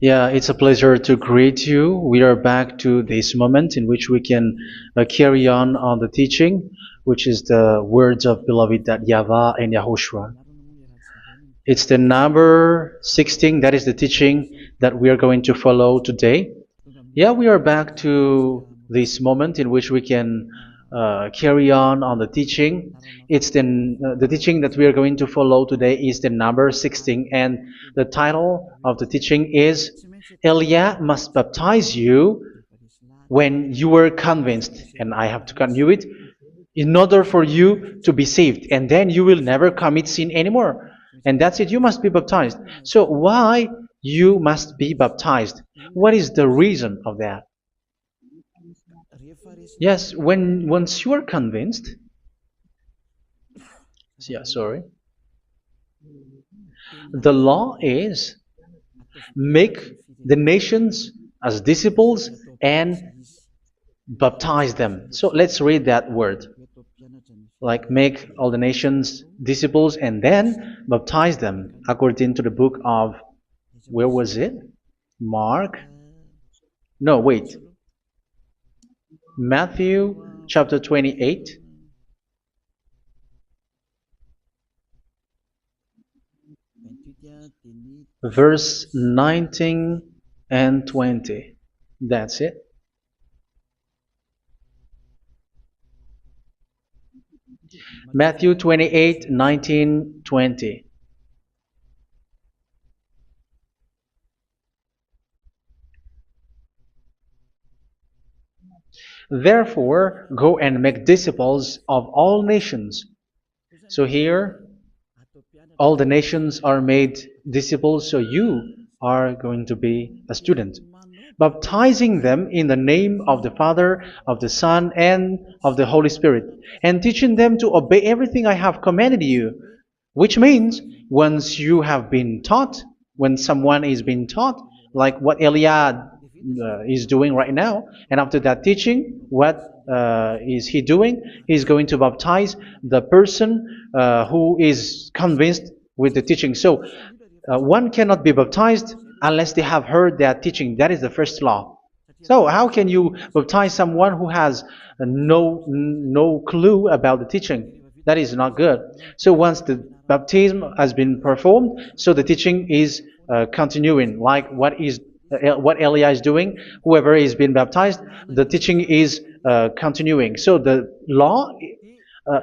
Yeah, it's a pleasure to greet you. We are back to this moment in which we can carry on the teaching, which is the words of beloved that YAHVAH and YAHOSHUA. It's the number 16, that is the teaching that we are going to follow today. Yeah, we are back to this moment in which we can carry on the teaching. It's the teaching that we are going to follow today is the number 16, and the title of the teaching is Elia must baptize you when you were convinced, and I have to continue it, in order for you to be saved, and then you will never commit sin anymore. And that's it, you must be baptized. So why you must be baptized? What is the reason of that? Yes, once you are convinced, yeah, sorry, the law is make the nations as disciples and baptize them. So let's read that word. Like make all the nations disciples and then baptize them according to the book of, where was it? Mark? No, wait. Matthew chapter 28. Verse 19 and 20. That's it. Matthew 28, 19, 20. Therefore, go and make disciples of all nations. So here, all the nations are made disciples, so you are going to be a student. Baptizing them in the name of the Father, of the Son, and of the Holy Spirit, and teaching them to obey everything I have commanded you. Which means, once you have been taught, when someone is being taught, like what Elia is doing right now, and after that teaching, what is he doing? He's going to baptize the person who is convinced with the teaching. So one cannot be baptized unless they have heard that teaching. That is the first law. So how can you baptize someone who has no clue about the teaching? That is not good. So once the baptism has been performed, so the teaching is continuing, like what Elia is doing. Whoever is being baptized, the teaching is continuing. So the law,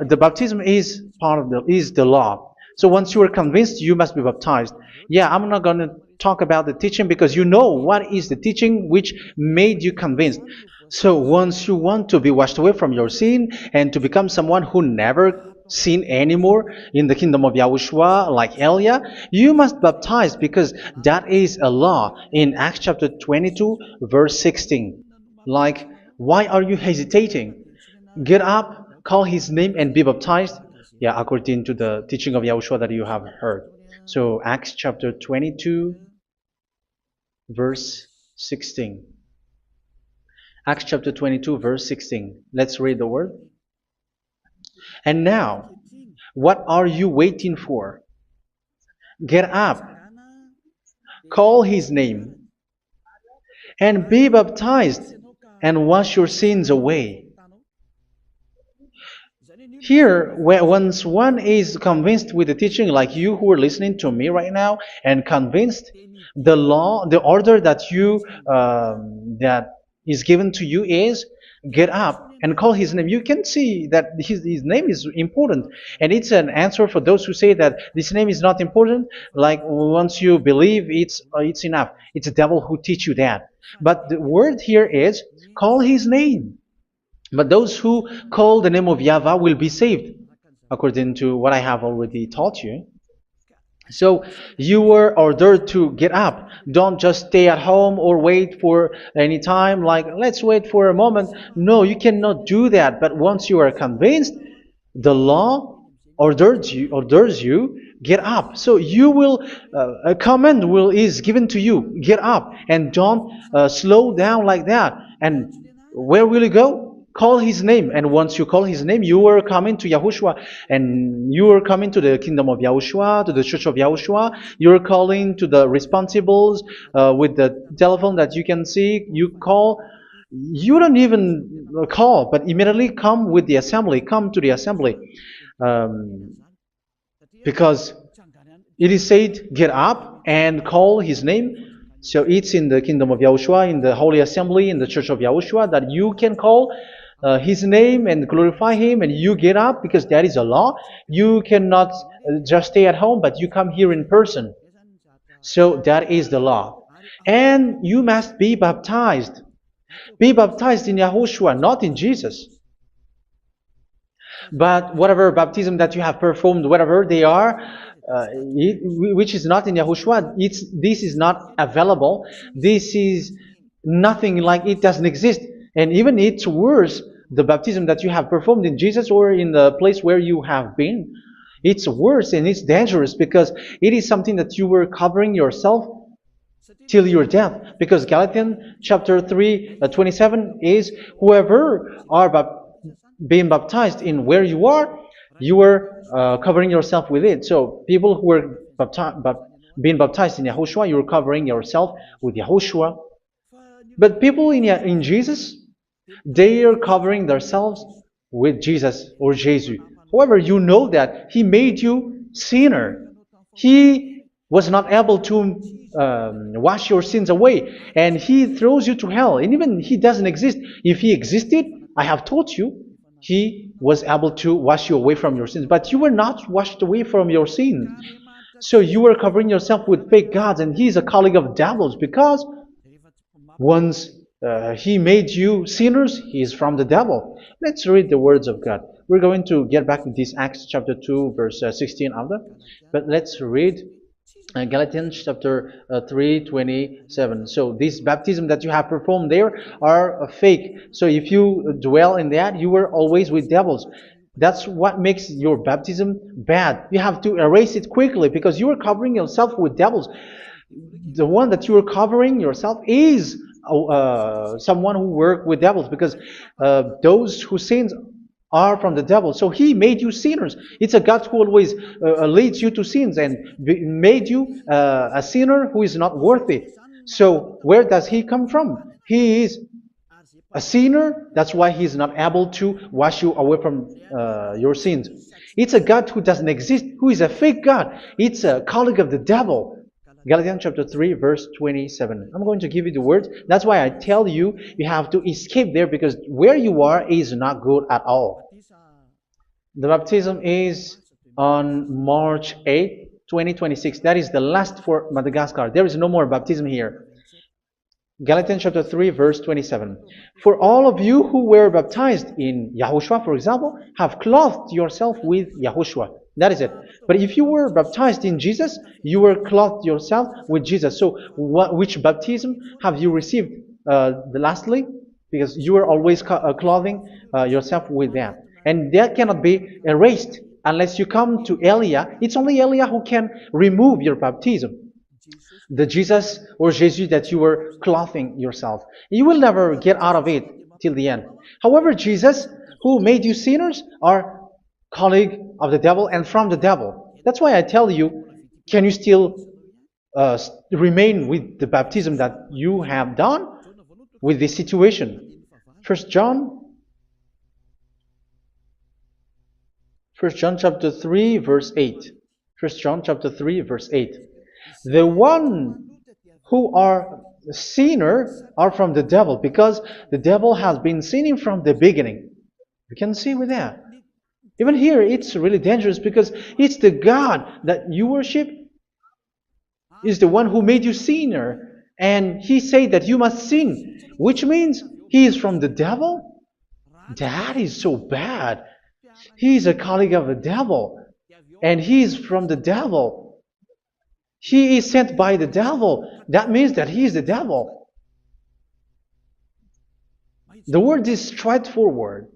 the baptism is part of the law. So once you are convinced, you must be baptized. Yeah, I'm not going to talk about the teaching because you know what is the teaching which made you convinced. So once you want to be washed away from your sin and to become someone who never sin anymore in the kingdom of Yahushua, like Elia, you must baptize because that is a law in Acts chapter 22, verse 16. Like, why are you hesitating? Get up, call his name, and be baptized. Yeah, according to the teaching of Yahushua that you have heard. So Acts chapter 22, verse 16. Acts chapter 22, verse 16. Let's read the word. And now, what are you waiting for? Get up, call his name, and be baptized, and wash your sins away. Here, once one is convinced with the teaching, like you who are listening to me right now, and convinced, the law, the order that that is given to you is get up and call his name. You can see that his name is important, and it's an answer for those who say that this name is not important. Like once you believe, it's enough. It's the devil who teach you that. But the word here is call his name. But those who call the name of YAHVAH will be saved, according to what I have already taught you. So you were ordered to get up. Don't just stay at home or wait for any time, like let's wait for a moment. No, you cannot do that. But once you are convinced, the law orders you get up. So you will a command is given to you, get up, and don't slow down like that. And where will you go? Call his name, and once you call his name, you are coming to Yahushua, and you are coming to the kingdom of Yahushua, to the church of Yahushua. You are calling to the responsibles with the telephone that you can see. You call. You don't even call, but immediately come with the assembly. Come to the assembly, um, because it is said, "Get up and call his name." So it's in the kingdom of Yahushua, in the holy assembly, in the church of Yahushua, that you can call his name and glorify him, and you get up because that is a law. You cannot just stay at home, but you come here in person. So that is the law. And you must be baptized. Be baptized in Yahushua, not in Jesus. But whatever baptism that you have performed, whatever they are, which is not in Yahushua, this is not available. This is nothing, like it doesn't exist. And even it's worse, the baptism that you have performed in Jesus or in the place where you have been. It's worse and it's dangerous because it is something that you were covering yourself till your death. Because Galatians chapter 3, 27 is, whoever are being baptized in where you are covering yourself with it. So people who were being baptized in Yahushua, you're covering yourself with Yahushua. But people in Jesus, they are covering themselves with Jesus or Jesus. However, you know that He made you sinner. He was not able to wash your sins away, and He throws you to hell. And even He doesn't exist. If He existed, I have taught you, He was able to wash you away from your sins. But you were not washed away from your sins. So you were covering yourself with fake gods, and He is a colleague of devils, because once He made you sinners, He is from the devil. Let's read the words of God. We're going to get back to this Acts chapter 2, verse 16 after. But let's read Galatians chapter 3, 27. So this baptism that you have performed there are fake. So if you dwell in that, you were always with devils. That's what makes your baptism bad. You have to erase it quickly because you are covering yourself with devils. The one that you are covering yourself is someone who worked with devils, because those who sin are from the devil. So He made you sinners. It's a God who always leads you to sins and made you a sinner who is not worthy. So where does He come from? He is a sinner. That's why He is not able to wash you away from your sins. It's a God who doesn't exist, who is a fake God. It's a colleague of the devil. Galatians chapter 3, verse 27. I'm going to give you the words. That's why I tell you, you have to escape there, because where you are is not good at all. The baptism is on March 8, 2026. That is the last for Madagascar. There is no more baptism here. Galatians chapter 3, verse 27. For all of you who were baptized in Yahushua, for example, have clothed yourself with Yahushua. That is it. But if you were baptized in Jesus, you were clothed yourself with Jesus. So which baptism have you received lastly? Because you are always clothing yourself with that. And that cannot be erased unless you come to Eliah. It's only Eliah who can remove your baptism. The Jesus or Jesus that you were clothing yourself. You will never get out of it till the end. However, Jesus, who made you sinners, are colleague of the devil and from the devil. That's why I tell you, can you still remain with the baptism that you have done with this situation? First John chapter 3, verse 8. First John chapter 3, verse 8. The one who are sinner are from the devil, because the devil has been sinning from the beginning. You can see with that. Even here, it's really dangerous, because it's the God that you worship is the one who made you sinner, and He said that you must sin, which means He is from the devil. That is so bad. He is a colleague of the devil, and He is from the devil. He is sent by the devil. That means that He is the devil. The word is straightforward.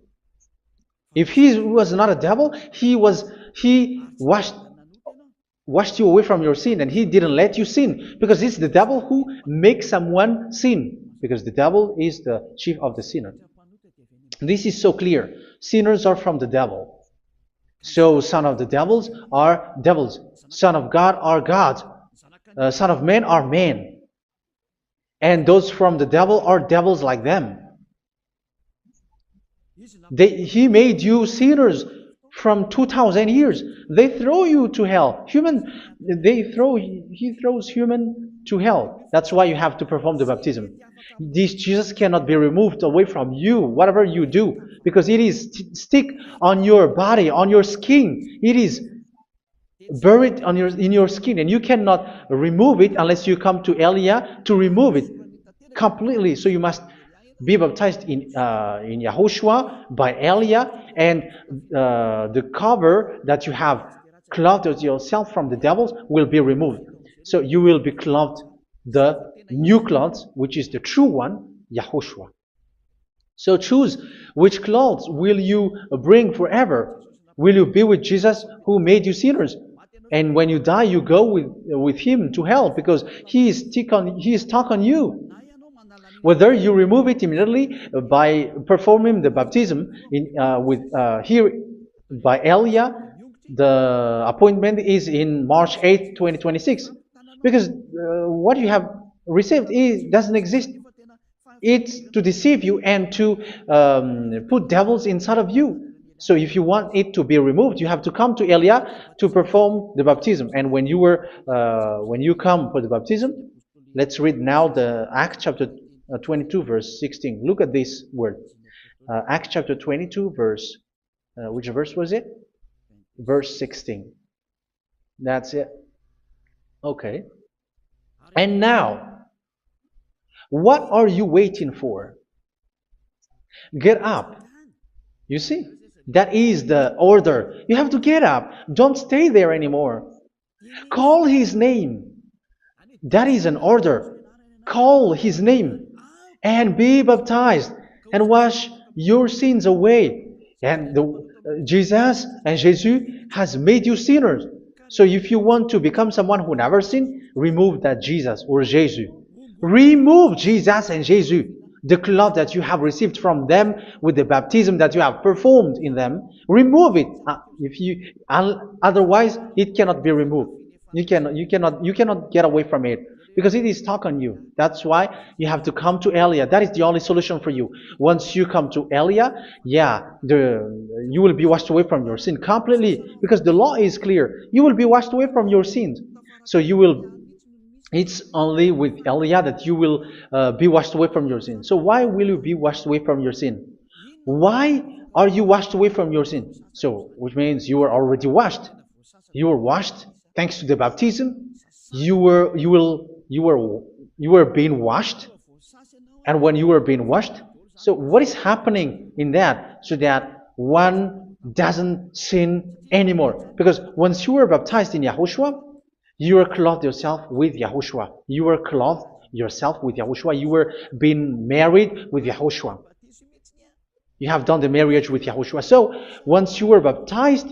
If He was not a devil, He washed you away from your sin, and He didn't let you sin, because it's the devil who makes someone sin, because the devil is the chief of the sinner. This is so clear. Sinners are from the devil. So son of the devils are devils. Son of God are gods. Son of men are men. And those from the devil are devils like them. He made you sinners from 2,000 years. They throw you to hell. He throws human to hell. That's why you have to perform the baptism. This Jesus cannot be removed away from you, whatever you do, because it is stick on your body, on your skin. It is buried in your skin, and you cannot remove it unless you come to Elia to remove it completely. So you must be baptized in YAHOSHUA by Elia, and the cover that you have clothed yourself from the devils will be removed. So you will be clothed the new clothes, which is the true one, YAHOSHUA. So choose which clothes will you bring forever. Will you be with Jesus who made you sinners? And when you die, you go with him to hell because he is stuck on you. Whether you remove it immediately by performing the baptism here by Elia, the appointment is in March 8, 2026. Because what you have received doesn't exist. It's to deceive you and to put devils inside of you. So if you want it to be removed, you have to come to Elia to perform the baptism. And when you come for the baptism, let's read now the Acts chapter 22 verse 16. Look at this word. Acts chapter 22 verse, which verse was it? Verse 16. That's it. Okay. And now, what are you waiting for? Get up. You see, that is the order. You have to get up. Don't stay there anymore. Call his name. That is an order. Call his name and be baptized and wash your sins away. And Jesus has made you sinners. So if you want to become someone who never sinned, remove that Jesus or Jesus. Remove Jesus and Jesus, the cloth that you have received from them with the baptism that you have performed in them. Remove it. Otherwise, it cannot be removed. You cannot get away from it because it is stuck on you. That's why you have to come to Elia. That is the only solution for you. Once you come to Elia, you will be washed away from your sin completely because the law is clear. You will be washed away from your sins. So it's only with Elia that you will be washed away from your sin. So why will you be washed away from your sin? Why are you washed away from your sin? So, which means you are already washed. You were washed thanks to the baptism. You were being washed, and when you were being washed, so what is happening in that? So that one doesn't sin anymore. Because once you were baptized in YAHOSHUA, you were clothed yourself with YAHOSHUA. You were clothed yourself with YAHOSHUA. You were being married with YAHOSHUA. You have done the marriage with YAHOSHUA. So once you were baptized,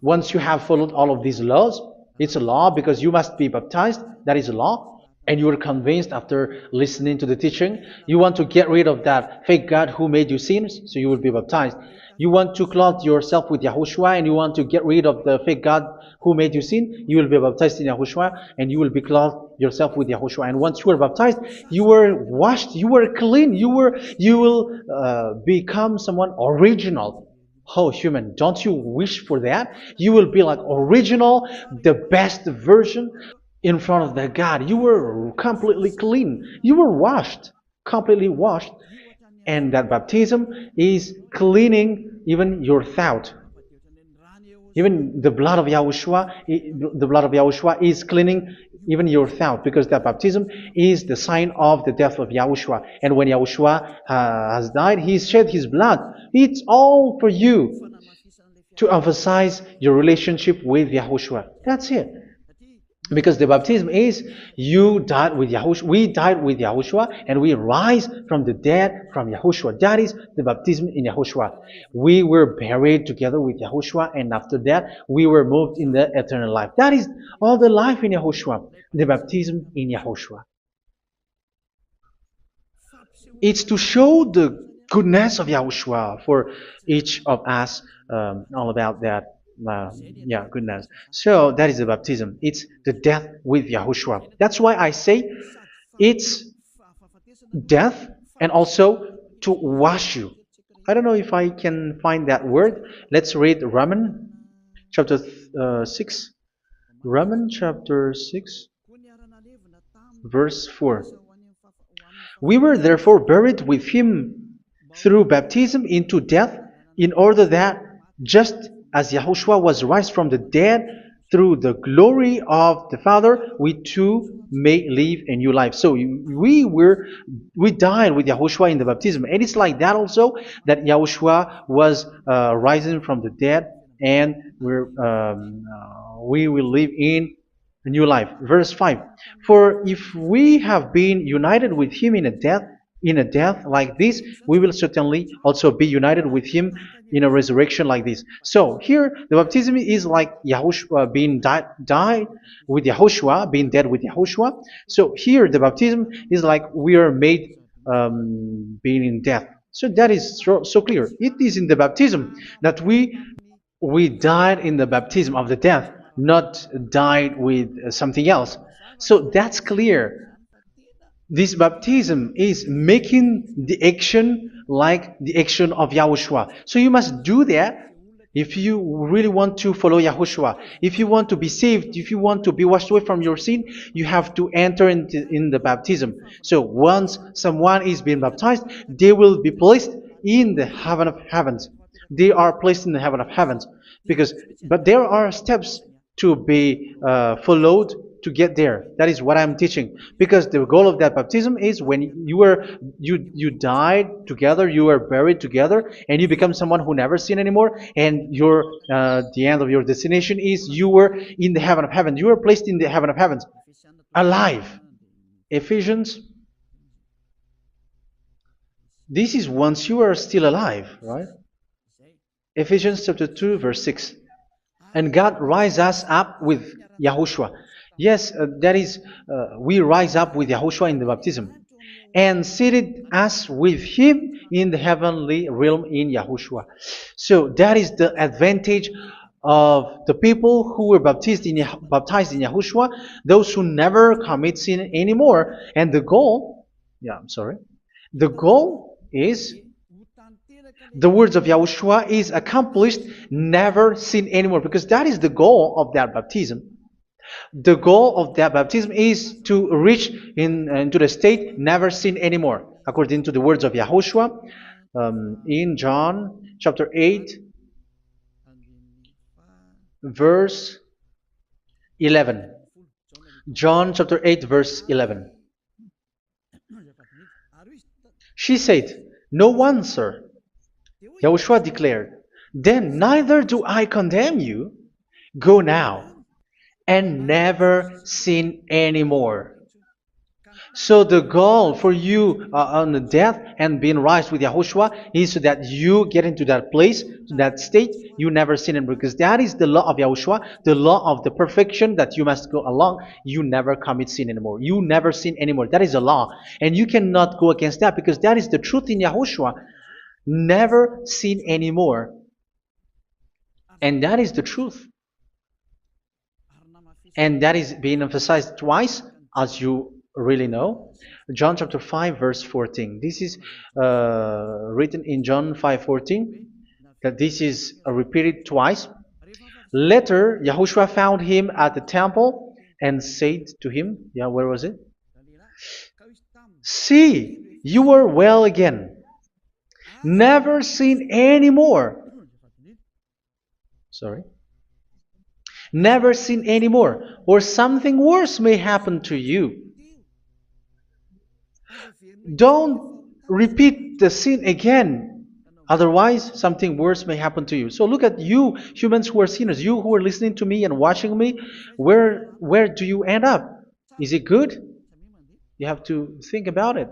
once you have followed all of these laws, it's a law because you must be baptized. That is a law. And you are convinced after listening to the teaching, you want to get rid of that fake God who made you sinners, so you will be baptized. You want to clothe yourself with YAHOSHUA and you want to get rid of the fake God who made you sin, you will be baptized in YAHOSHUA and you will be clothed yourself with YAHOSHUA. And once you are baptized, you were washed, you were clean, you will become someone original. Oh, human, don't you wish for that? You will be like original, the best version in front of the God. You were completely clean. You were washed, completely washed. And that baptism is cleaning even your thought. Even the blood of YAHOSHUA is cleaning even your thought, because that baptism is the sign of the death of YAHOSHUA. And when YAHOSHUA has died, he shed his blood. It's all for you to emphasize your relationship with YAHOSHUA. That's it. Because the baptism is you died with YAHOSHUA, we died with YAHOSHUA, and we rise from the dead from YAHOSHUA. That is the baptism in YAHOSHUA. We were buried together with YAHOSHUA, and after that we were moved in the eternal life. That is all the life in YAHOSHUA, the baptism in YAHOSHUA. It's to show the goodness of Yahushua for each of us, all about that. Yeah, goodness. So that is the baptism. It's the death with Yahushua. That's why I say it's death and also to wash you. I don't know if I can find that word. Let's read Romans chapter 6. Romans chapter 6, verse 4. We were therefore buried with him through baptism into death, in order that, just as Yahushua was raised from the dead through the glory of the Father, we too may live a new life. So we died with Yahushua in the baptism, and it's like that also that Yahushua was rising from the dead, and we will live in a new life. Verse 5. For if we have been united with him in a death like this, we will certainly also be united with him in a resurrection like this. So here the baptism is like Yahushua being died with Yahushua, being dead with Yahushua. So here the baptism is like we are made being in death. So that is so clear. It is in the baptism that we died in the baptism of the death, not died with something else. So that's clear. This baptism is making the action like the action of Yahushua. So you must do that if you really want to follow Yahushua. If you want to be saved, if you want to be washed away from your sin, you have to enter in the baptism. So once someone is being baptized, they will be placed in the heaven of heavens. They are placed in the heaven of heavens, but there are steps to be followed to get there. That is what I'm teaching, because the goal of that baptism is when you died together, you were buried together, and you become someone who never sin anymore, and the end of your destination is you were in the heaven of heaven. You were placed in the heaven of heavens, alive. Ephesians. This is once you are still alive, right? Ephesians chapter 2, verse 6. And God rise us up with Yahushua. Yes, that is, we rise up with Yahushua in the baptism. And seated us with him in the heavenly realm in Yahushua. So that is the advantage of the people who were baptized in Yahushua, those who never commit sin anymore. And the goal, the goal is the words of Yahushua is accomplished, never sin anymore, because that is the goal of that baptism. The goal of that baptism is to reach into the state never sin anymore, according to the words of Yahushua in John chapter 8, verse 11. John chapter 8, verse 11. She said, "No one, sir." Yahushua declared, "Then neither do I condemn you. Go now and never sin anymore." So the goal for you on the death and being raised with Yahushua is so that you get into that place, to that state, you never sin anymore. Because that is the law of Yahushua, the law of the perfection that you must go along. You never commit sin anymore. You never sin anymore. That is a law. And you cannot go against that, because that is the truth in Yahushua. Never sin anymore. And that is the truth. And that is being emphasized twice, as you really know. John chapter 5, verse 14. This is written in John 5:14, that this is repeated twice. Later, Yahushua found him at the temple and said to him, where was it? "See, you are well again. Never sin anymore." Never sin anymore, or something worse may happen to you. Don't repeat the sin again. Otherwise, something worse may happen to you. So look at you, humans who are sinners, you who are listening to me and watching me. Where do you end up? Is it good? You have to think about it.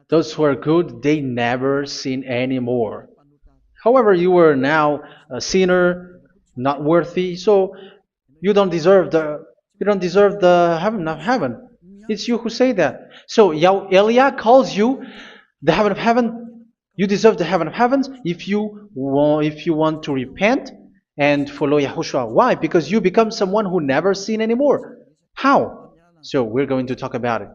Those who are good, they never sin anymore. However, you are now a sinner, not worthy, so you don't deserve the heaven of heaven. It's you who say that. So Eliah calls you the heaven of heaven You deserve the heaven of heavens if you want to repent and follow Yahushua. Why? Because you become someone who never sin anymore. How? So we're going to talk about it.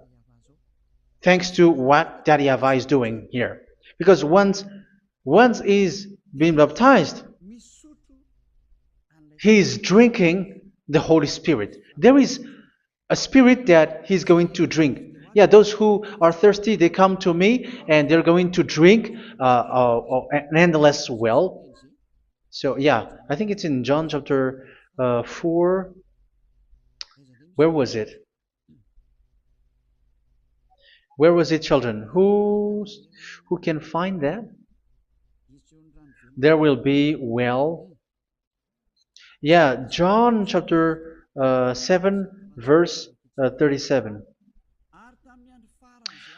Thanks to what Daddy YAHVAH is doing here. Because once he's being baptized, he is drinking the Holy Spirit. There is a spirit that he's going to drink. Yeah, those who are thirsty, they come to me and they're going to drink an endless well. So yeah, I think it's in John chapter 4. Where was it? Where was it, children? Who can find that? There will be well. Yeah, John chapter 7, verse 37.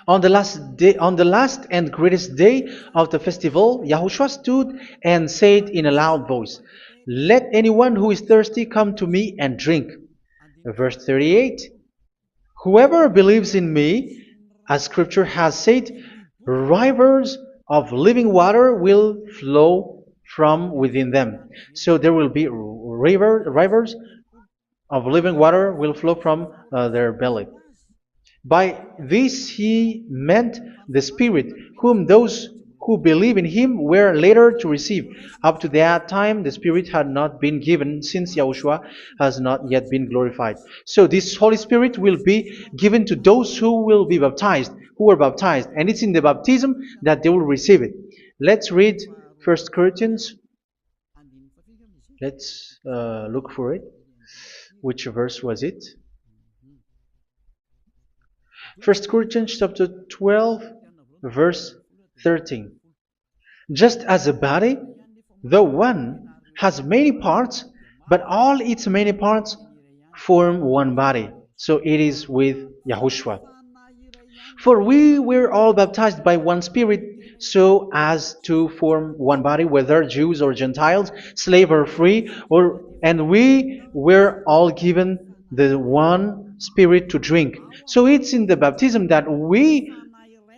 On the last day, on the last and greatest day of the festival, Yahushua stood and said in a loud voice, "Let anyone who is thirsty come to me and drink." Verse 38. Whoever believes in me, as Scripture has said, rivers of living water will flow from within them. So there will be rivers of living water will flow from their belly. By this he meant the Spirit, whom those who believe in him were later to receive. Up to that time, the Spirit had not been given, since Yahushua has not yet been glorified. So this Holy Spirit will be given to those who will be baptized, who were baptized. And it's in the baptism that they will receive it. Let's read 1 Corinthians. Let's look for it. Which verse was it? 1 Corinthians chapter 12, verse 13. Just as a body, though one, has many parts, but all its many parts form one body. So it is with Yahushua. For we were all baptized by one Spirit, so as to form one body, whether Jews or Gentiles, slave or free, and we were all given the one Spirit to drink. So it's in the baptism that we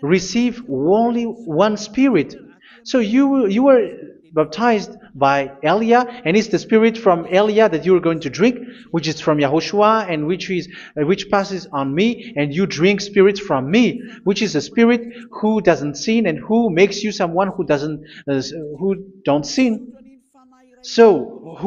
receive only one Spirit. So you were baptized by Elia, and it's the Spirit from Elia that you are going to drink, which is from Yahushua, and which passes on me, and you drink Spirit from me, which is a Spirit who doesn't sin and who makes you someone who don't sin. So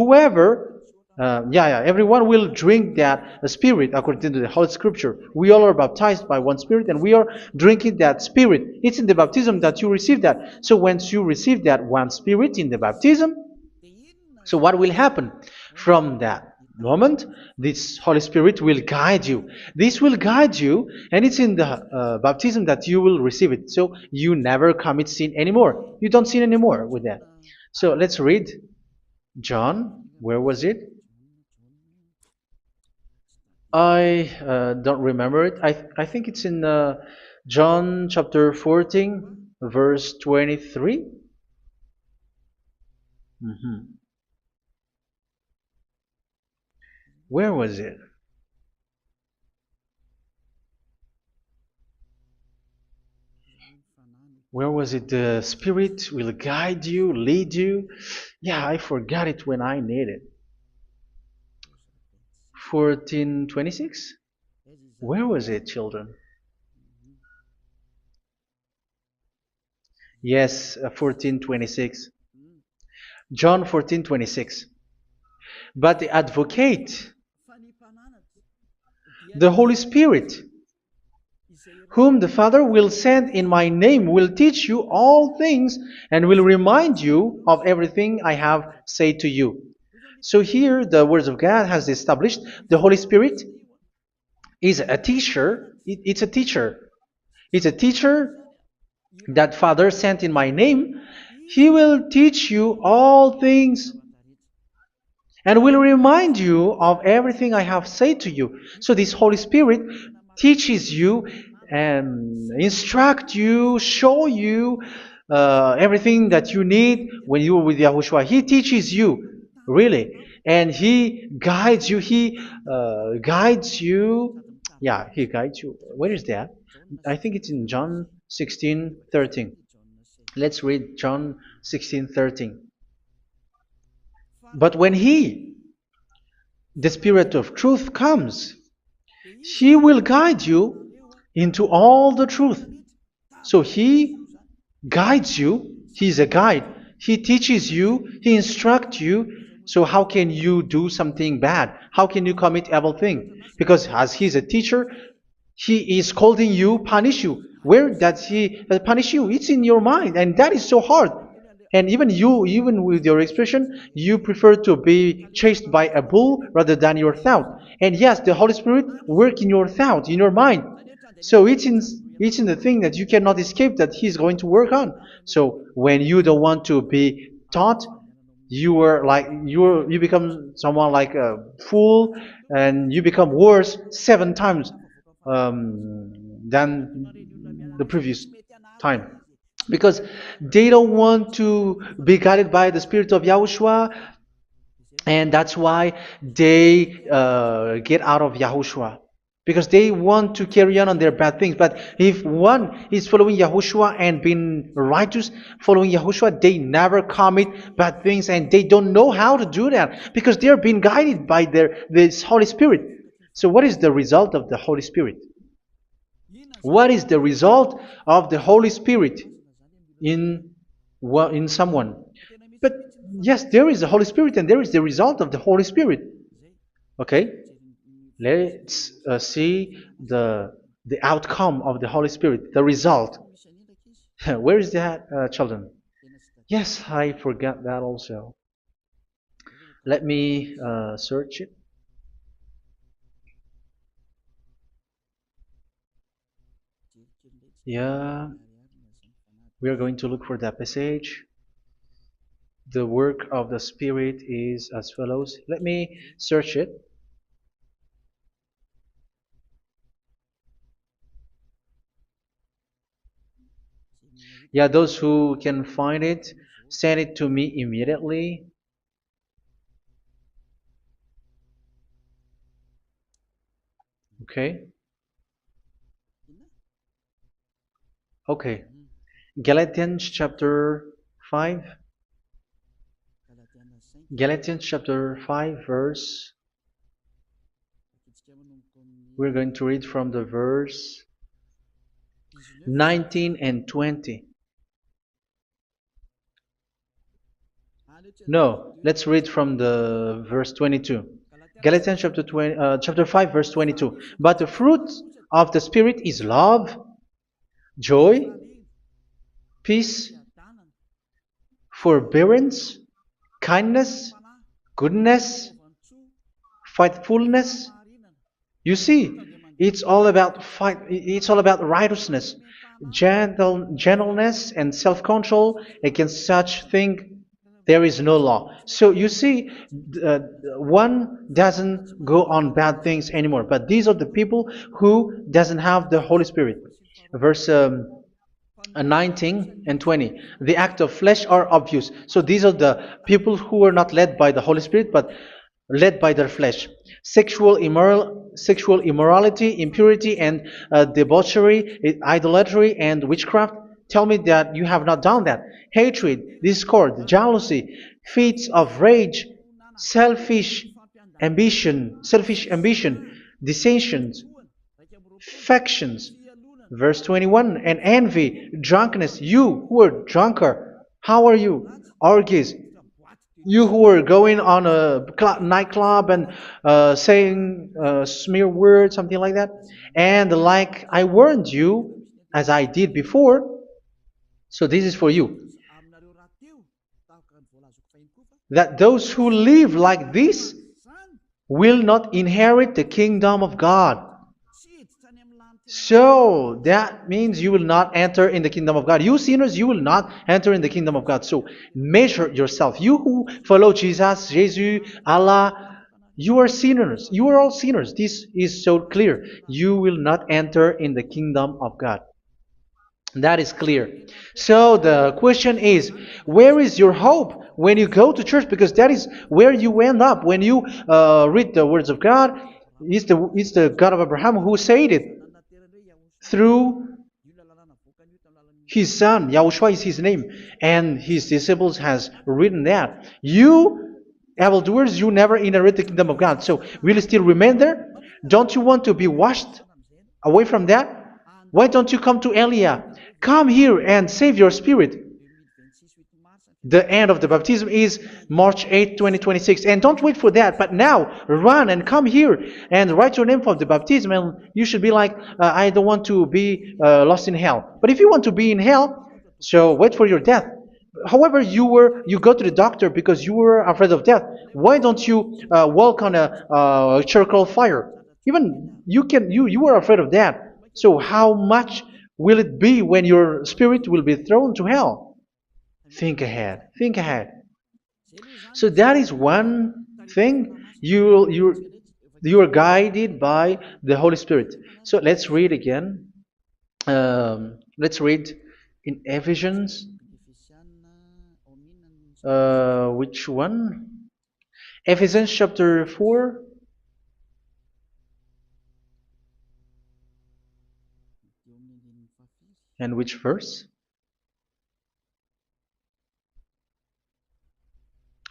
everyone will drink that Spirit according to the Holy Scripture. We all are baptized by one Spirit, and we are drinking that Spirit. It's in the baptism that you receive that. So once you receive that one Spirit in the baptism, so what will happen? From that moment, this Holy Spirit will guide you. This will guide you, and it's in the baptism that you will receive it. So you never commit sin anymore. You don't sin anymore with that. So let's read John. Where was it? I don't remember it. I think it's in John chapter 14, verse 23. Where was it? Where was it? The Spirit will guide you, lead you. Yeah, I forgot it when I need it. 14:26? Where was it, children? Yes, 14:26. John 14:26. But the Advocate, the Holy Spirit, whom the Father will send in my name, will teach you all things and will remind you of everything I have said to you. So here the words of God has established the Holy Spirit is a teacher. It's a teacher. It's a teacher that Father sent in my name. He will teach you all things and will remind you of everything I have said to you. So this Holy Spirit teaches you and instruct you, show you everything that you need when you are with Yahushua. He teaches you, really. And He guides you. He guides you. Yeah, He guides you. Where is that? I think it's in John 16:13. Let's read John 16:13. But when He, the Spirit of truth, comes, He will guide you into all the truth. So He guides you. He's a guide. He teaches you. He instructs you. So how can you do something bad? How can you commit evil thing? Because as He's a teacher, He is scolding you, punish you. Where does He punish you? It's in your mind, and that is so hard. And even you, even with your expression, you prefer to be chased by a bull rather than your thought. And yes, the Holy Spirit work in your thought, in your mind. So it's in the thing that you cannot escape that He's going to work on. So when you don't want to be taught, you become someone like a fool, and you become worse 7 times than the previous time, because they don't want to be guided by the Spirit of Yahushua, and that's why they get out of Yahushua, because they want to carry on their bad things. But if one is following Yahushua and being righteous, following Yahushua, they never commit bad things, and they don't know how to do that because they're being guided by this Holy Spirit. So what is the result of the Holy Spirit? What is the result of the Holy Spirit in in someone? But yes, there is the Holy Spirit, and there is the result of the Holy Spirit. Okay, let's see the outcome of the Holy Spirit, the result. Where is that, children? Yes, I forgot that also. Let me search it. Yeah, we are going to look for that passage. The work of the Spirit is as follows. Let me search it. Yeah, those who can find it, send it to me immediately. Okay. Okay. Galatians chapter 5. Galatians chapter 5 verse. We're going to read from the verse 19 and 20. No, let's read from the verse 22. Galatians chapter 5 verse 22. But the fruit of the Spirit is love, joy, peace, forbearance, kindness, goodness, faithfulness. You see, it's all about righteousness, gentleness, and self-control. Against such thing there is no law. So you see, one doesn't go on bad things anymore. But these are the people who doesn't have the Holy Spirit. Verse 19 and 20. The act of flesh are obvious. So these are the people who are not led by the Holy Spirit, but led by their flesh. Sexual immorality, impurity, and debauchery, idolatry, and witchcraft. Tell me that you have not done that. Hatred, discord, jealousy, fits of rage, selfish ambition, dissensions, factions. Verse 21, and envy, drunkenness. You who are drunkard, how are you? Orgies. You who are going on a nightclub and saying smear words, something like that. And like I warned you, as I did before, so this is for you, that those who live like this will not inherit the kingdom of God. So that means you will not enter in the kingdom of God. You sinners, you will not enter in the kingdom of God. So measure yourself. You who follow Jesus, Allah, you are sinners. You are all sinners. This is so clear. You will not enter in the kingdom of God. That is clear. So the question is, where is your hope when you go to church? Because that is where you end up. When you read the words of God, it's the God of Abraham who said it. Through His son, Yahushua is his name, and his disciples has written that. You evildoers, you never inherit the kingdom of God. So will you still remain there? Don't you want to be washed away from that? Why don't you come to Elia? Come here and save your spirit. The end of the baptism is March 8th, 2026. And don't wait for that, but now run and come here and write your name for the baptism. And you should be like, I don't want to be lost in hell. But if you want to be in hell, so wait for your death. However, you go to the doctor because you were afraid of death. Why don't you walk on a charcoal fire? Even you were afraid of that. So how much will it be when your spirit will be thrown to hell? Think ahead. Think ahead. So that is one thing. You are guided by the Holy Spirit. So let's read again. Let's read in Ephesians. Which one? Ephesians chapter 4. And which verse?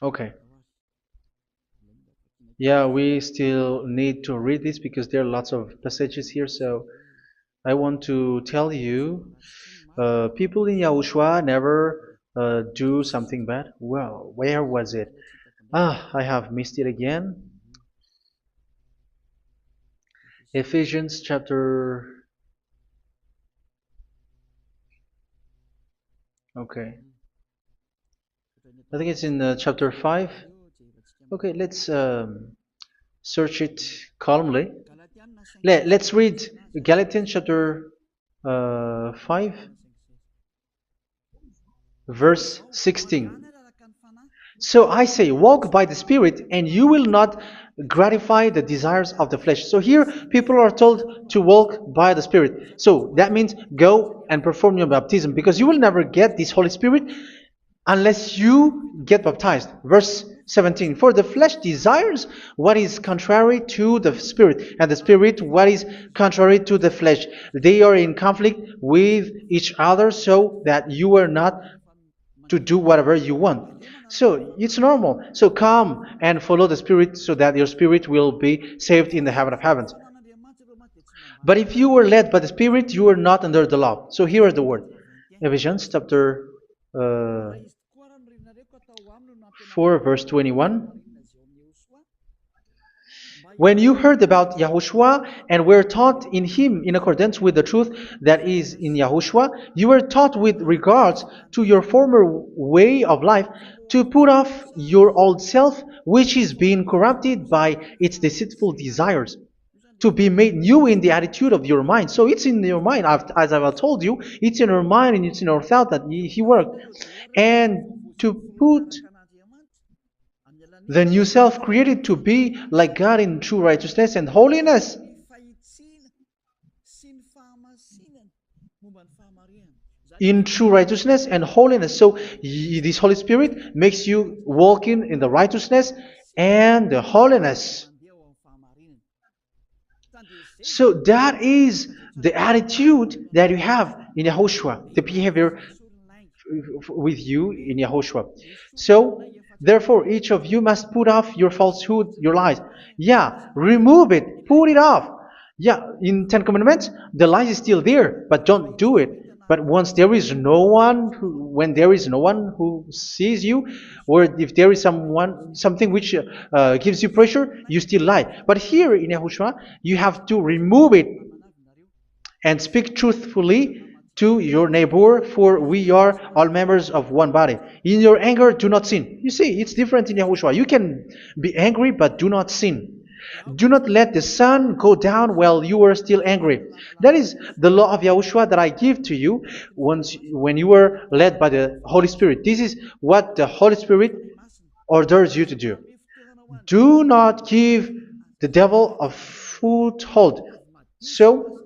Okay. Yeah, we still need to read this because there are lots of passages here. So I want to tell you, people in Yahushua never do something bad. Well, where was it? I have missed it again. Ephesians chapter. Okay. I think it's in chapter 5. Okay, let's search it calmly. Let's read Galatians chapter 5, verse 16. So I say, walk by the Spirit, and you will not gratify the desires of the flesh. So here, people are told to walk by the Spirit. So that means go and perform your baptism, because you will never get this Holy Spirit unless you get baptized. Verse 17. For the flesh desires what is contrary to the Spirit, and the Spirit what is contrary to the flesh. They are in conflict with each other, so that you are not to do whatever you want. So it's normal. So come and follow the Spirit so that your spirit will be saved in the heaven of heavens. But if you were led by the Spirit, you are not under the law. So here is the word. Ephesians chapter 4 verse 21. When you heard about Yahushua and were taught in him in accordance with the truth that is in Yahushua, you were taught with regards to your former way of life to put off your old self, which is being corrupted by its deceitful desires, to be made new in the attitude of your mind. So it's in your mind, as I've told you, it's in your mind and it's in your thought that he worked. And to put the new self created to be like God in true righteousness and holiness. In true righteousness and holiness. So this Holy Spirit makes you walking in the righteousness and the holiness. So that is the attitude that you have in Yahushua, the behavior with you in Yahushua. So therefore, each of you must put off your falsehood, your lies. Yeah, remove it, put it off. Yeah, in Ten Commandments, the lies is still there, but don't do it. But once there is no one, when there is no one who sees you, or if there is something which gives you pressure, you still lie. But here in Yahushua, you have to remove it and speak truthfully to your neighbor, for we are all members of one body. In your anger, do not sin. You see, it's different in Yahushua. You can be angry, but do not sin. Do not let the sun go down while you are still angry. That is the law of Yahushua that I give to you when you were led by the Holy Spirit. This is what the Holy Spirit orders you to do. Do not give the devil a foothold. So,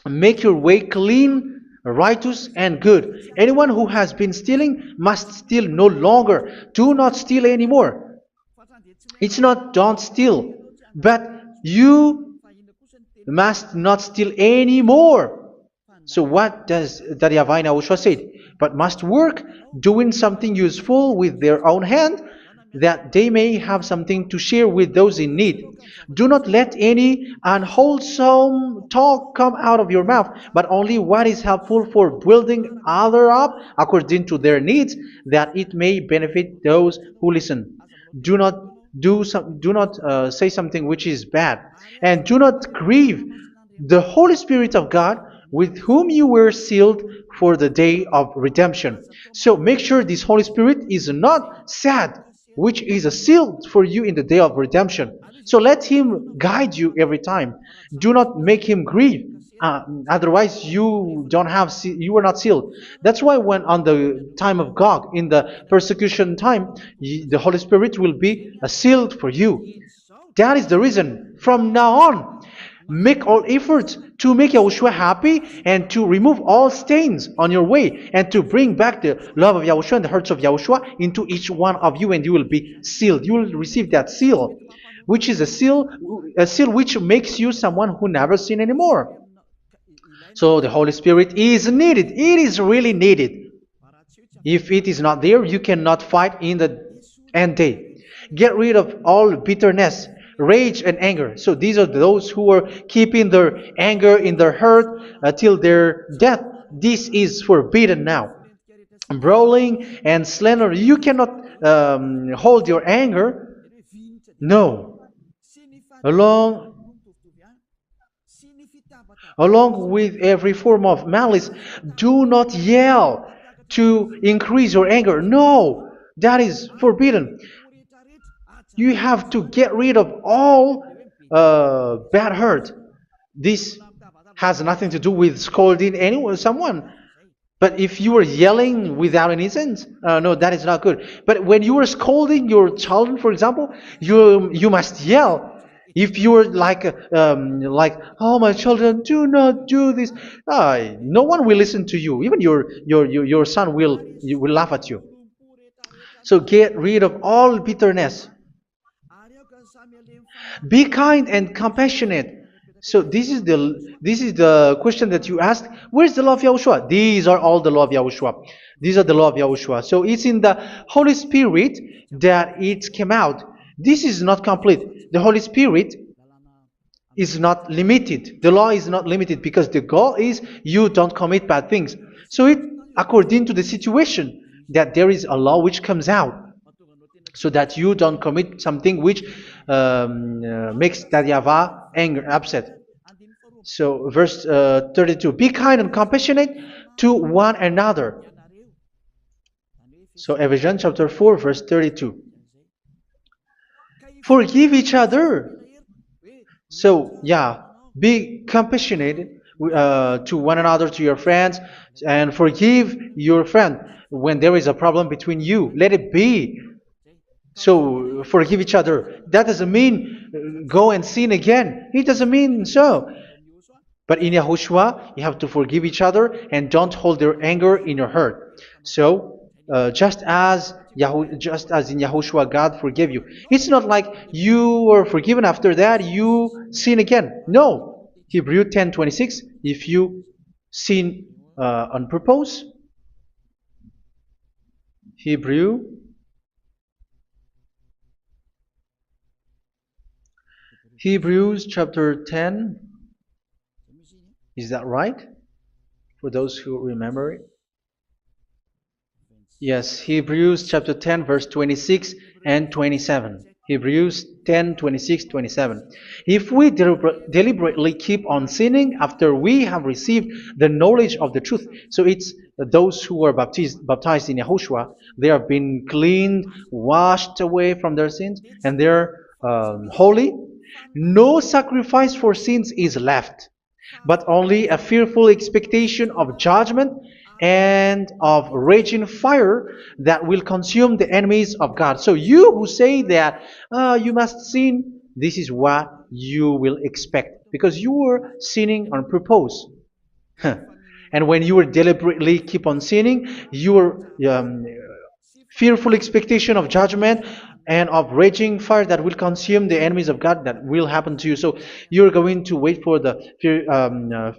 make your way clean, righteous, and good. Anyone who has been stealing must steal no longer. Do not steal anymore. It's not don't steal, but you must not steal anymore. So what does the YAHVAH YAHOSHUA said? But must work doing something useful with their own hand, that they may have something to share with those in need. Do not let any unwholesome talk come out of your mouth, but only what is helpful for building other up according to their needs, that it may benefit those who listen. Do not do not say something which is bad, and do not grieve the Holy Spirit of God, with whom you were sealed for the day of redemption. So make sure this Holy Spirit is not sad, which is a seal for you in the day of redemption. So let Him guide you every time. Do not make Him grieve. Otherwise, you don't have you are not sealed. That's why when on the time of God, in the persecution time, the Holy Spirit will be a sealed for you. That is the reason. From now on, make all efforts to make Yahushua happy and to remove all stains on your way and to bring back the love of Yahushua and the hearts of Yahushua into each one of you, and you will be sealed. You will receive that seal, which is a seal which makes you someone who never sin anymore. So the Holy Spirit is needed. It is really needed. If it is not there, you cannot fight in the end day. Get rid of all bitterness, rage, and anger. So these are those who are keeping their anger in their heart till their death. This is forbidden now. Brawling and slander. You cannot hold your anger. No. Along Along with every form of malice, do not yell to increase your anger. No, that is forbidden. You have to get rid of all bad hurt. This has nothing to do with scolding anyone, someone. But if you are yelling without any sense, no, that is not good. But when you are scolding your children, for example, you must yell. If you are like, oh my children, do not do this, no one will listen to you. Even your son will laugh at you. So get rid of all bitterness. Be kind and compassionate. So this is the question that you asked. Where's the law of Yahushua? These are all the law of Yahushua. These are the law of Yahushua. So it's in the Holy Spirit that it came out. This is not complete. The Holy Spirit is not limited. The law is not limited because the goal is you don't commit bad things. So it according to the situation that there is a law which comes out, so that you don't commit something which makes that YAHVAH anger, upset. So verse 32, be kind and compassionate to one another. So Ephesians chapter 4 verse 32. Forgive each other. So yeah, be compassionate to one another, to your friends, and forgive your friend when there is a problem between you. Let it be. So forgive each other. That doesn't mean go and sin again. It doesn't mean so. But in Yahushua, you have to forgive each other and don't hold their anger in your heart. So just as in Yahushua, God forgave you. It's not like you were forgiven after that you sin again. No. Hebrew 10:26. If you sin on purpose, Hebrews chapter 10. Is that right? For those who remember it. Yes, Hebrews chapter 10 verse 26 and 27. Hebrews 10, 26, 27. If we deliberately keep on sinning after we have received the knowledge of the truth, so it's those who are baptized in Yahushua, they have been cleaned, washed away from their sins, and they're holy. No sacrifice for sins is left, but only a fearful expectation of judgment and of raging fire that will consume the enemies of God. So you who say that you must sin, this is what you will expect, because you were sinning on purpose. And when you will deliberately keep on sinning, you are fearful expectation of judgment and of raging fire that will consume the enemies of God that will happen to you. So you're going to wait for the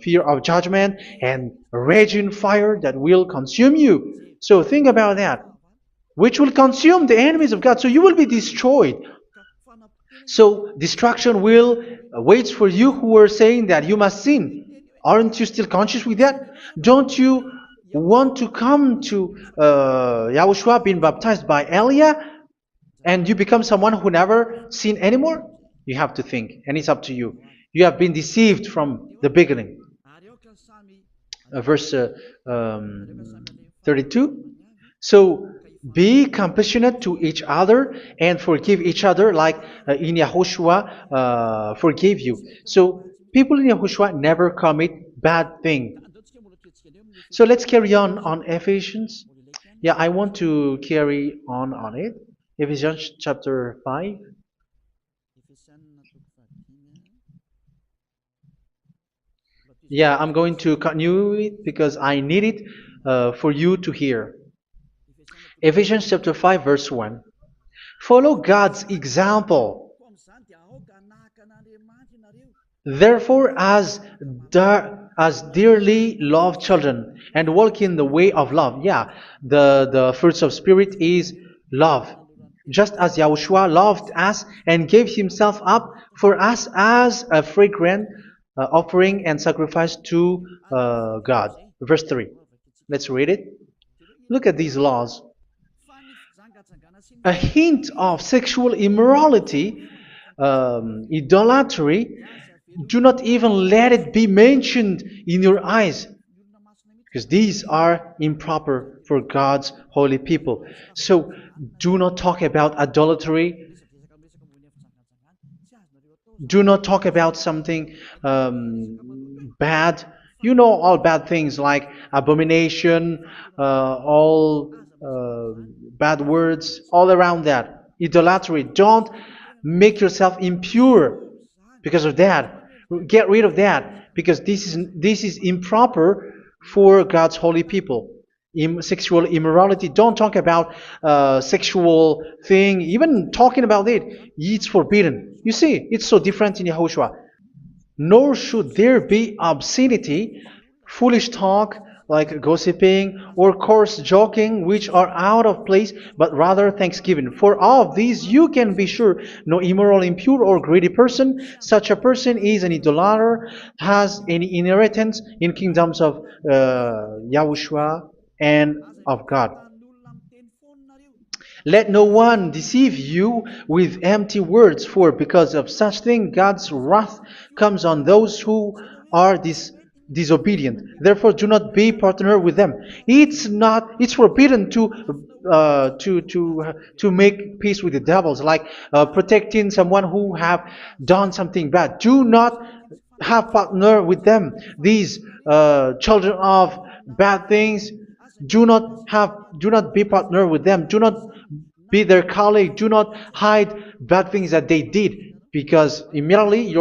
fear of judgment and raging fire that will consume you. So think about that, which will consume the enemies of God. So you will be destroyed. So destruction will wait for you who are saying that you must sin. Aren't you still conscious with that? Don't you want to come to Yahushua being baptized by Elia and you become someone who never sin anymore? You have to think, and it's up to you. You have been deceived from the beginning. Verse 32. So be compassionate to each other and forgive each other like in Yahushua forgave you. So people in Yahushua never commit bad thing. So let's carry on Ephesians. Yeah, I want to carry on it. Ephesians chapter 5. Yeah, I'm going to continue it because I need it for you to hear. Ephesians chapter 5 verse 1. Follow God's example. Therefore, as dearly loved children, and walk in the way of love. Yeah, the fruits of spirit is love. Just as Yahushua loved us and gave himself up for us as a fragrant offering and sacrifice to God. Verse 3. Let's read it. Look at these laws. A hint of sexual immorality, idolatry, do not even let it be mentioned in your eyes, because these are improper for God's holy people. So do not talk about idolatry. Do not talk about something bad. You know all bad things like abomination, all bad words, all around that. Idolatry. Don't make yourself impure because of that. Get rid of that because this is improper for God's holy people. Sexual immorality. Don't talk about sexual thing. Even talking about it's forbidden. You see, it's so different in Yahushua. Nor should there be obscenity, foolish talk like gossiping or coarse joking, which are out of place, but rather thanksgiving. For of these you can be sure: no immoral, impure, or greedy person, such a person is an idolater, has any inheritance in kingdoms of Yahushua and of God. Let no one deceive you with empty words, for because of such thing God's wrath comes on those who are disobedient. Therefore, do not be partner with them. It's forbidden to make peace with the devils, like protecting someone who have done something bad. Do not have partner with them. These children of bad things. Do not be partner with them. Do not be their colleague. Do not hide bad things that they did, because immediately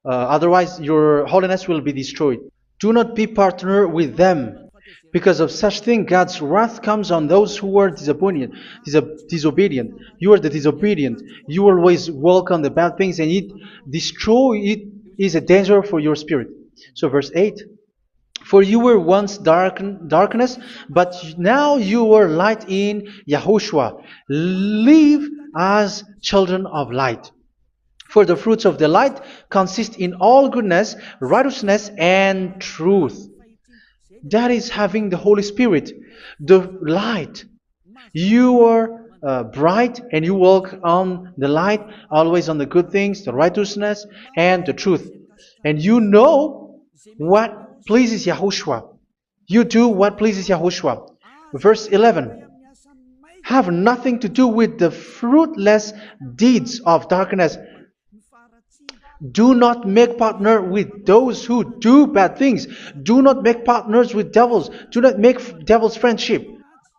otherwise your holiness will be destroyed. Do not be partner with them. Because of such thing, God's wrath comes on those who are disobedient. You are the disobedient. You always walk on the bad things, and it is a danger for your spirit. So verse 8. For you were once darkness, but now you are light in Yahushua. Live as children of light. For the fruits of the light consist in all goodness, righteousness, and truth. That is having the Holy Spirit, the light. You are bright and you walk on the light, always on the good things, the righteousness, and the truth. And you know what pleases Yahushua. You do what pleases Yahushua. Verse 11. Have nothing to do with the fruitless deeds of darkness. Do not make partner with those who do bad things. Do not make partners with devils. Do not make devils friendship.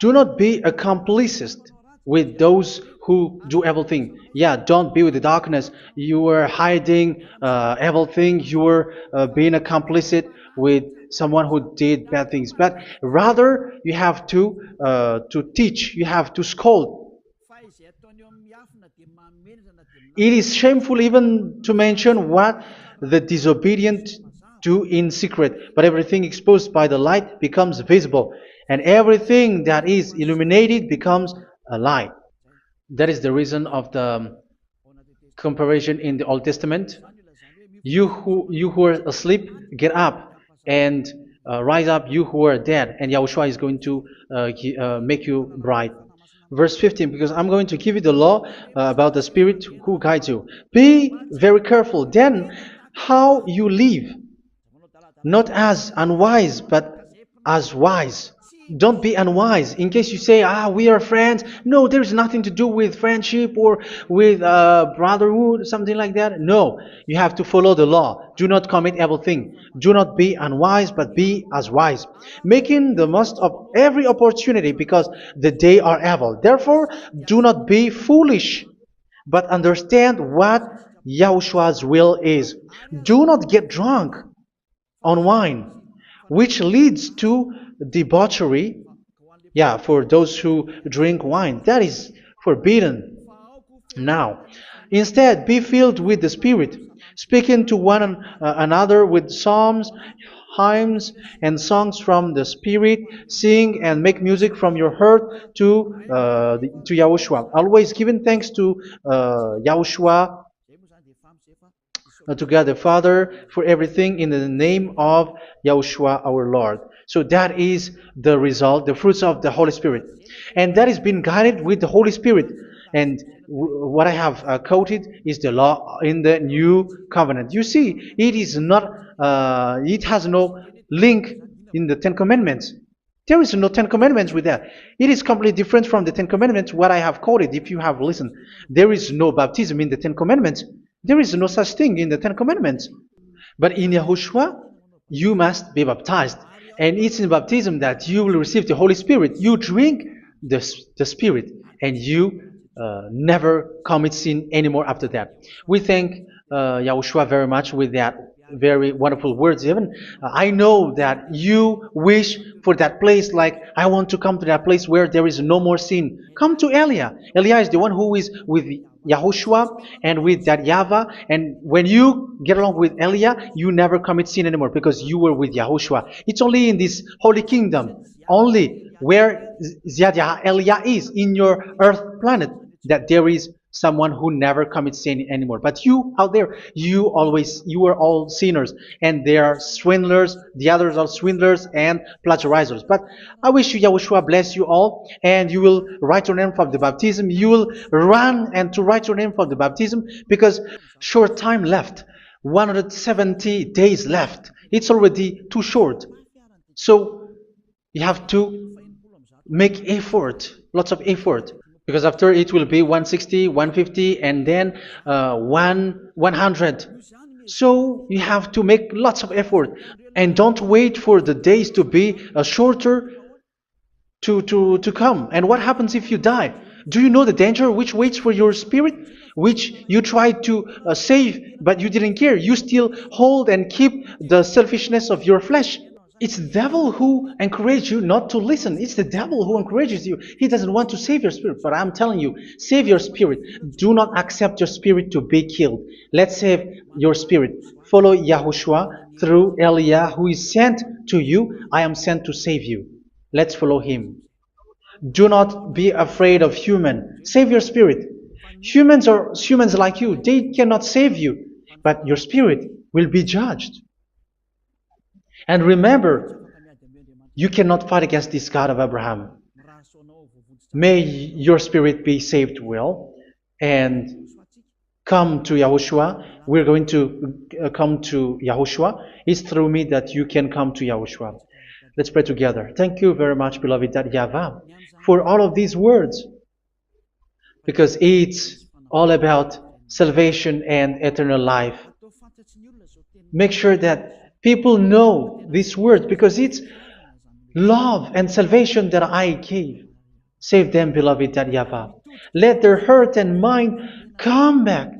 Do not be accomplices. with those who do evil thing. Yeah, don't be with the darkness. You are hiding evil thing. You are being a complicit with someone who did bad things. But rather, you have to teach. You have to scold. It is shameful even to mention what the disobedient do in secret, but everything exposed by the light becomes visible, and everything that is illuminated becomes a light. That is the reason of the comparison in the Old Testament. You who are asleep, get up and rise up, you who are dead, and Yahushua is going to make you bright. Verse 15, because I'm going to give you the law about the Spirit who guides you. Be very careful then how you live, not as unwise, but as wise. Don't be unwise. In case you say, we are friends. No, there's nothing to do with friendship or with brotherhood, something like that. No, you have to follow the law. Do not commit evil thing. Do not be unwise, but be as wise, making the most of every opportunity because the day are evil. Therefore, do not be foolish, but understand what Yahushua's will is. Do not get drunk on wine, which leads to debauchery. Yeah, for those who drink wine, that is forbidden now. Instead, be filled with the Spirit, speaking to one another with psalms, hymns, and songs from the Spirit. Sing and make music from your heart to Yahushua. Always giving thanks to Yahushua, to God the Father for everything in the name of Yahushua our Lord. So that is the result, the fruits of the Holy Spirit. And that is being guided with the Holy Spirit. And what I have quoted is the law in the new covenant. You see, it has no link in the Ten Commandments. There is no Ten Commandments with that. It is completely different from the Ten Commandments, what I have quoted, if you have listened. There is no baptism in the Ten Commandments. There is no such thing in the Ten Commandments. But in Yahushua, you must be baptized. And it's in baptism that you will receive the Holy Spirit. You drink the Spirit, and you never commit sin anymore after that. We thank Yahushua very much with that very wonderful words. Even I know that you wish for that place, like I want to come to that place where there is no more sin. Come to Elia. Elia is the one who is with Yahushua and with that YAHVAH, and when you get along with Elia, you never commit sin anymore because you were with Yahushua. It's only in this holy kingdom, only where Ziad Elia is in your earth planet, that there is someone who never commits sin anymore. But you out there, you are all sinners, and they are swindlers. The others are swindlers and plagiarizers. But I wish you, Yahushua, bless you all, and you will write your name for the baptism. You will run and to write your name for the baptism, because short time left, 170 days left. It's already too short. So you have to make effort, lots of effort, because after it will be 160, 150, and then 100. So you have to make lots of effort, and don't wait for the days to be shorter to come. And what happens if you die? Do you know the danger which waits for your spirit, which you tried to save, but you didn't care? You still hold and keep the selfishness of your flesh. It's the devil who encourages you not to listen. It's the devil who encourages you. He doesn't want to save your spirit. But I'm telling you, save your spirit. Do not accept your spirit to be killed. Let's save your spirit. Follow Yahushua through Elia, who is sent to you. I am sent to save you. Let's follow him. Do not be afraid of human. Save your spirit. Humans are humans like you. They cannot save you. But your spirit will be judged. And remember, you cannot fight against this God of Abraham. May your spirit be saved well and come to Yahushua. We're going to come to Yahushua. It's through me that you can come to Yahushua. Let's pray together. Thank you very much, beloved YAHVAH, for all of these words, because it's all about salvation and eternal life. Make sure that people know these words, because it's love and salvation that I gave. Save them, beloved YAHVAH. Let their heart and mind come back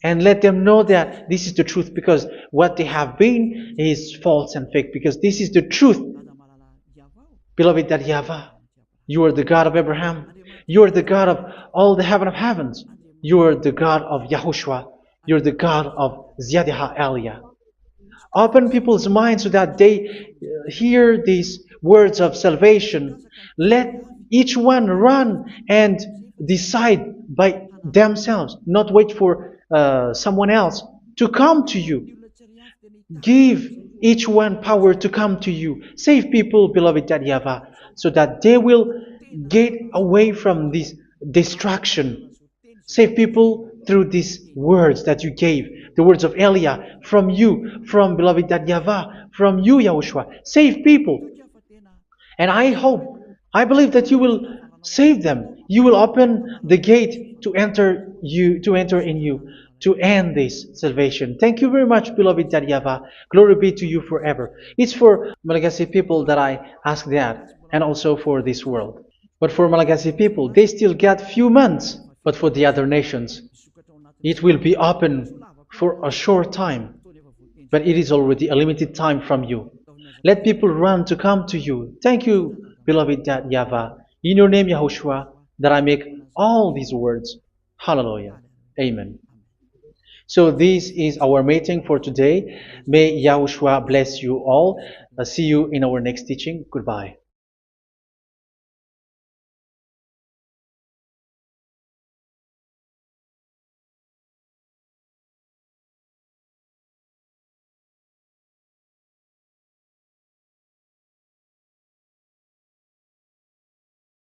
and let them know that this is the truth, because what they have been is false and fake, because this is the truth. Beloved YAHVAH, you are the God of Abraham. You are the God of all the heaven of heavens. You are the God of YAHOSHUA. You are the God of Ziyadha Aliyah. Open people's minds so that they hear these words of salvation. Let each one run and decide by themselves, not wait for someone else to come to you. Give each one power to come to you. Save people, beloved YAHVAH, so that they will get away from this distraction. Save people through these words that you gave, the words of Elia, from you, from beloved YAHVAH, from you, Yahushua. Save people. And I hope, I believe that you will save them. You will open the gate to enter in you, to end this salvation. Thank you very much, beloved YAHVAH. Glory be to you forever. It's for Malagasy people that I ask that, and also for this world. But for Malagasy people, they still get few months. But for the other nations, it will be open for a short time. But it is already a limited time from you. Let people run to come to you. Thank you, beloved YAHVAH. In your name, Yahushua, that I make all these words. Hallelujah. Amen. So this is our meeting for today. May Yahushua bless you all. See you in our next teaching. Goodbye.